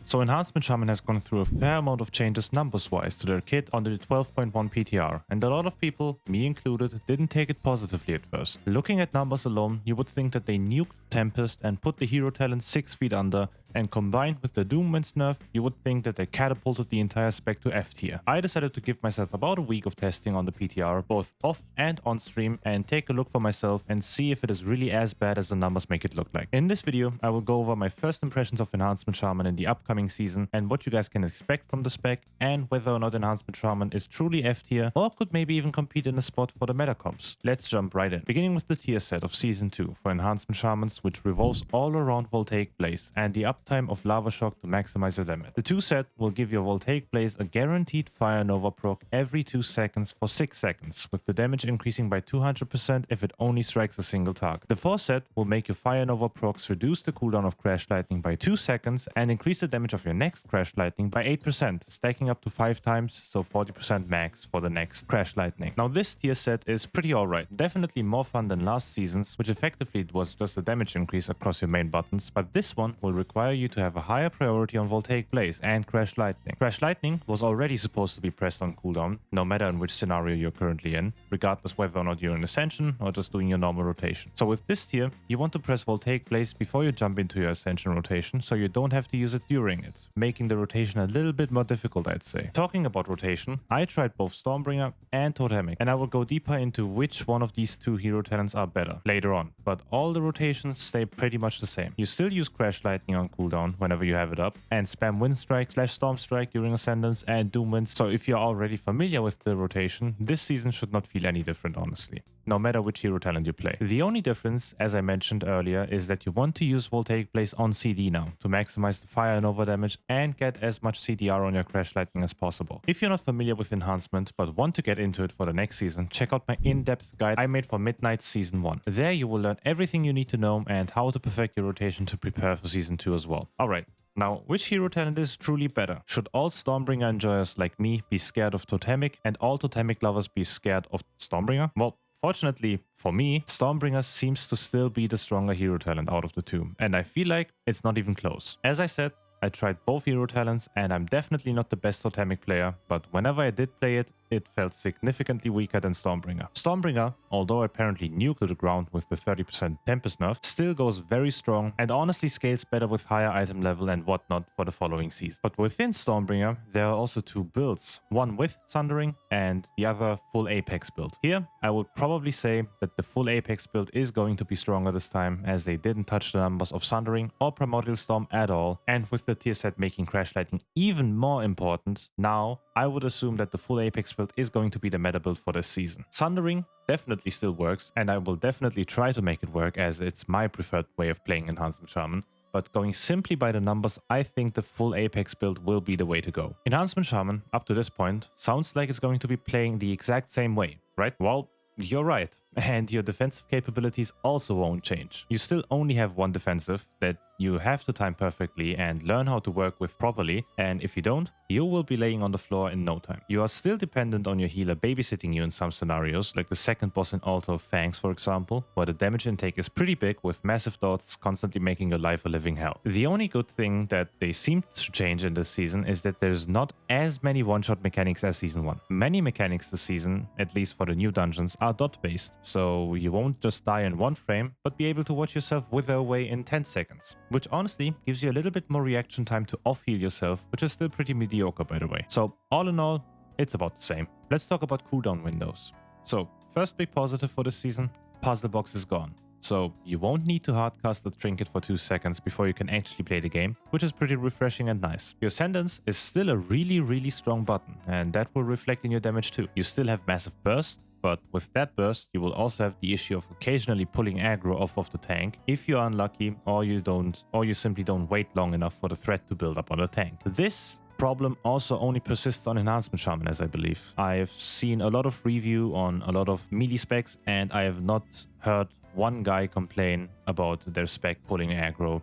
So Enhancement Shaman has gone through a fair amount of changes numbers-wise to their kit under the 12.1 PTR, and a lot of people, me included, didn't take it positively at first. Looking at numbers alone, you would think that they nuked Tempest and put the hero talent 6 feet under, and combined with the Doomwind's nerf, you would think that they catapulted the entire spec to F tier. I decided to give myself about a week of testing on the PTR, both off and on stream, and take a look for myself and see if it is really as bad as the numbers make it look like. In this video, I will go over my first impressions of Enhancement Shaman in the upcoming season and what you guys can expect from the spec, and whether or not Enhancement Shaman is truly F tier or could maybe even compete in a spot for the meta comps. Let's jump right in. Beginning with the tier set of Season 2 for Enhancement Shamans, which revolves all around Voltaic Blaze and the uptime of Lava Shock to maximize your damage. The 2 set will give your Voltaic Blaze a guaranteed Fire Nova proc every 2 seconds for 6 seconds, with the damage increasing by 200% if it only strikes a single target. The 4 set will make your Fire Nova procs reduce the cooldown of Crash Lightning by 2 seconds and increase the damage of your next Crash Lightning by 8%, stacking up to 5 times, so 40% max for the next Crash Lightning. Now this tier set is pretty alright, definitely more fun than last season's, which effectively was just a damage increase across your main buttons, but this one will require you to have a higher priority on Voltaic Blaze and Crash Lightning. Crash Lightning was already supposed to be pressed on cooldown, no matter in which scenario you're currently in, regardless whether or not you're in Ascension or just doing your normal rotation. So with this tier, you want to press Voltaic Blaze before you jump into your Ascension rotation, so you don't have to use it during it, making the rotation a little bit more difficult, I'd say. Talking about rotation, I tried both Stormbringer and Totemic, and I will go deeper into which one of these 2 hero talents are better later on, but all the rotations stay pretty much the same. You still use Crash Lightning on cooldown whenever you have it up, and spam Wind Strike / Storm Strike during Ascendance and Doom Wind. So if you're already familiar with the rotation, this season should not feel any different, honestly, no matter which hero talent you play. The only difference, as I mentioned earlier, is that you want to use Voltaic Blaze on CD now to maximize the Fire Nova damage and get as much CDR on your Crash Lightning as possible. If you're not familiar with Enhancement but want to get into it for the next season, check out my in-depth guide I made for Midnight Season 1. There you will learn everything you need to know and how to perfect your rotation to prepare for Season 2 as well. Alright. Now, which hero talent is truly better? Should all Stormbringer enjoyers like me be scared of Totemic and all Totemic lovers be scared of Stormbringer? Well, fortunately for me, Stormbringer seems to still be the stronger hero talent out of the 2, and I feel like it's not even close. As I said, I tried both hero talents and I'm definitely not the best Totemic player, but whenever I did play it, it felt significantly weaker than Stormbringer. Stormbringer, although apparently nuked to the ground with the 30% Tempest nerf, still goes very strong and honestly scales better with higher item level and whatnot for the following season. But within Stormbringer, there are also 2 builds, one with Sundering and the other full Apex build. Here, I would probably say that the full Apex build is going to be stronger this time, as they didn't touch the numbers of Sundering or Primordial Storm at all, and with the tier set making Crash Lightning even more important, now I would assume that the full Apex build is going to be the meta build for this season. Sundering definitely still works, and I will definitely try to make it work as it's my preferred way of playing Enhancement Shaman, but going simply by the numbers, I think the full Apex build will be the way to go. Enhancement Shaman, up to this point, sounds like it's going to be playing the exact same way, right? Well, you're right, and your defensive capabilities also won't change. You still only have one defensive that you have to time perfectly and learn how to work with properly, and if you don't, you will be laying on the floor in no time. You are still dependent on your healer babysitting you in some scenarios, like the second boss in Altar of Fangs for example, where the damage intake is pretty big with massive dots constantly making your life a living hell. The only good thing that they seem to change in this season is that there's not as many one-shot mechanics as Season 1. Many mechanics this season, at least for the new dungeons, are dot-based, so you won't just die in 1 frame, but be able to watch yourself wither away in 10 seconds. Which honestly gives you a little bit more reaction time to off-heal yourself, which is still pretty mediocre by the way. So all in all, it's about the same. Let's talk about cooldown windows. So first big positive for this season, Puzzle Box is gone. So you won't need to hardcast the trinket for 2 seconds before you can actually play the game, which is pretty refreshing and nice. Your Ascendance is still a really strong button, and that will reflect in your damage too. You still have massive burst, but with that burst, you will also have the issue of occasionally pulling aggro off of the tank if you're unlucky or you simply don't wait long enough for the threat to build up on the tank. This problem also only persists on Enhancement Shaman, as I believe. I have seen a lot of review on a lot of melee specs, and I have not heard one guy complain about their spec pulling aggro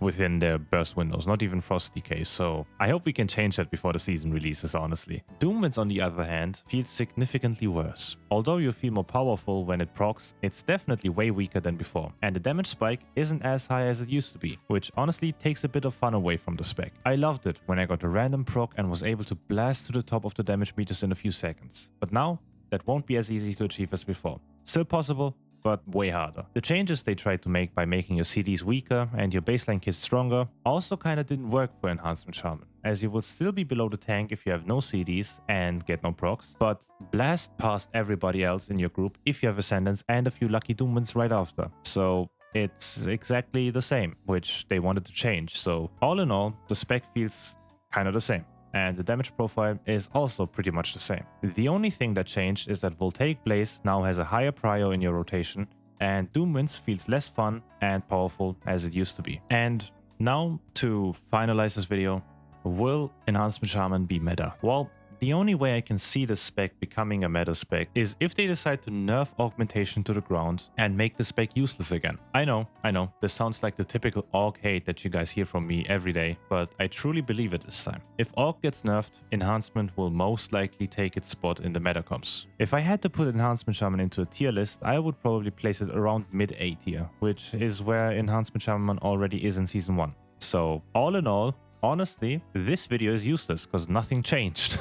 within their burst windows, not even Frost Decay, so I hope we can change that before the season releases, honestly. Doomwinds, on the other hand, feels significantly worse. Although you feel more powerful when it procs, it's definitely way weaker than before, and the damage spike isn't as high as it used to be, which honestly takes a bit of fun away from the spec. I loved it when I got a random proc and was able to blast to the top of the damage meters in a few seconds, but now that won't be as easy to achieve as before. Still possible, but way harder. The changes they tried to make by making your CDs weaker and your baseline kits stronger also kinda didn't work for Enhancement Shaman, as you will still be below the tank if you have no CDs and get no procs, but blast past everybody else in your group if you have Ascendants and a few lucky Doomwinds right after. So it's exactly the same, which they wanted to change. So all in all, the spec feels kinda the same, and the damage profile is also pretty much the same. The only thing that changed is that Voltaic Blaze now has a higher prio in your rotation, and Doomwinds feels less fun and powerful as it used to be. And now, to finalize this video, will Enhancement Shaman be meta? Well, the only way I can see the spec becoming a meta spec is if they decide to nerf augmentation to the ground and make the spec useless again. I know, this sounds like the typical aug hate that you guys hear from me every day, but I truly believe it this time. If aug gets nerfed, enhancement will most likely take its spot in the meta comps. If I had to put Enhancement Shaman into a tier list, I would probably place it around mid-A tier, which is where Enhancement Shaman already is in Season 1. So all in all, honestly, this video is useless because nothing changed.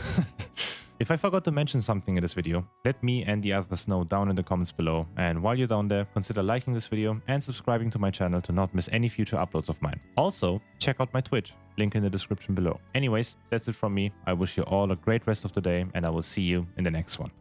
If I forgot to mention something in this video, let me and the others know down in the comments below. And while you're down there, consider liking this video and subscribing to my channel to not miss any future uploads of mine. Also, check out my Twitch, link in the description below. Anyways, that's it from me. I wish you all a great rest of the day and I will see you in the next one.